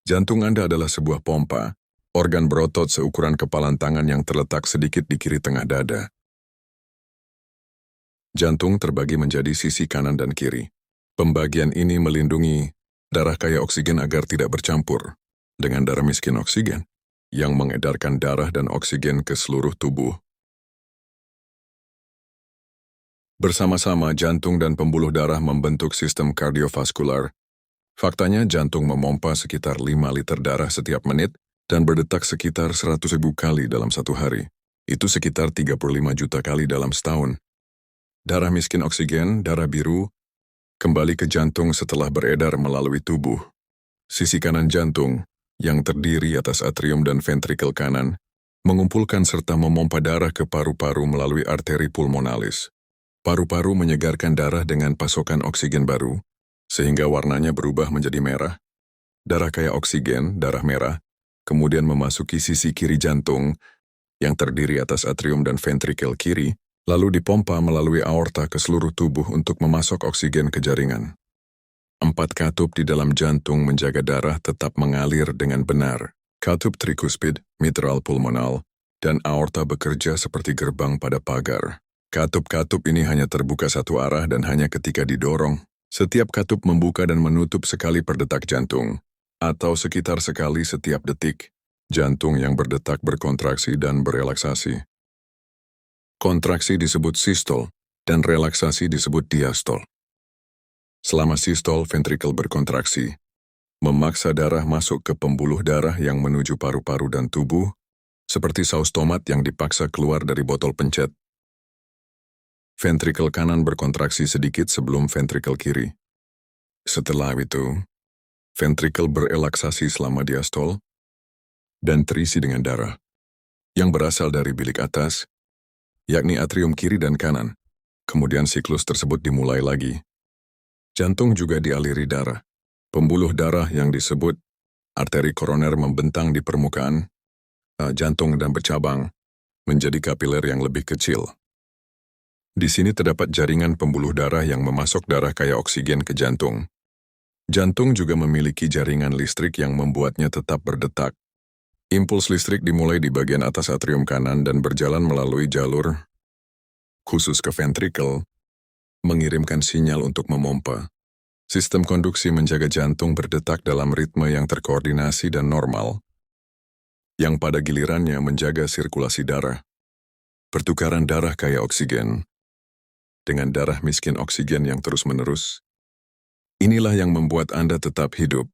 Jantung Anda adalah sebuah pompa, organ berotot seukuran kepalan tangan yang terletak sedikit di kiri tengah dada. Jantung terbagi menjadi sisi kanan dan kiri. Pembagian ini melindungi darah kaya oksigen agar tidak bercampur dengan darah miskin oksigen, yang mengedarkan darah dan oksigen ke seluruh tubuh. Bersama-sama, jantung dan pembuluh darah membentuk sistem kardiovaskular. Faktanya, jantung memompa sekitar 5 liter darah setiap menit dan berdetak sekitar 100.000 kali dalam satu hari. Itu sekitar 35 juta kali dalam setahun. Darah miskin oksigen, darah biru, kembali ke jantung setelah beredar melalui tubuh. Sisi kanan jantung, yang terdiri atas atrium dan ventrikel kanan, mengumpulkan serta memompa darah ke paru-paru melalui arteri pulmonalis. Paru-paru menyegarkan darah dengan pasokan oksigen baru, sehingga warnanya berubah menjadi merah. Darah kaya oksigen, darah merah, kemudian memasuki sisi kiri jantung, yang terdiri atas atrium dan ventrikel kiri, lalu dipompa melalui aorta ke seluruh tubuh untuk memasok oksigen ke jaringan. 4 katup di dalam jantung menjaga darah tetap mengalir dengan benar. Katup trikuspid, mitral pulmonal, dan aorta bekerja seperti gerbang pada pagar. Katup-katup ini hanya terbuka satu arah dan hanya ketika didorong. Setiap katup membuka dan menutup sekali per detak jantung, atau sekitar sekali setiap detik. Jantung yang berdetak berkontraksi dan berelaksasi. Kontraksi disebut sistol, dan relaksasi disebut diastol. Selama sistol, ventrikel berkontraksi, memaksa darah masuk ke pembuluh darah yang menuju paru-paru dan tubuh, seperti saus tomat yang dipaksa keluar dari botol pencet. Ventrikel kanan berkontraksi sedikit sebelum ventrikel kiri. Setelah itu, ventrikel berelaksasi selama diastol, dan terisi dengan darah, yang berasal dari bilik atas, yakni atrium kiri dan kanan. Kemudian siklus tersebut dimulai lagi. Jantung juga dialiri darah. Pembuluh darah yang disebut arteri koroner membentang di permukaan jantung dan bercabang menjadi kapiler yang lebih kecil. Di sini terdapat jaringan pembuluh darah yang memasok darah kaya oksigen ke jantung. Jantung juga memiliki jaringan listrik yang membuatnya tetap berdetak. Impuls listrik dimulai di bagian atas atrium kanan dan berjalan melalui jalur khusus ke ventrikel, mengirimkan sinyal untuk memompa. Sistem konduksi menjaga jantung berdetak dalam ritme yang terkoordinasi dan normal, yang pada gilirannya menjaga sirkulasi darah. Pertukaran darah kaya oksigen dengan darah miskin oksigen yang terus-menerus. Inilah yang membuat Anda tetap hidup.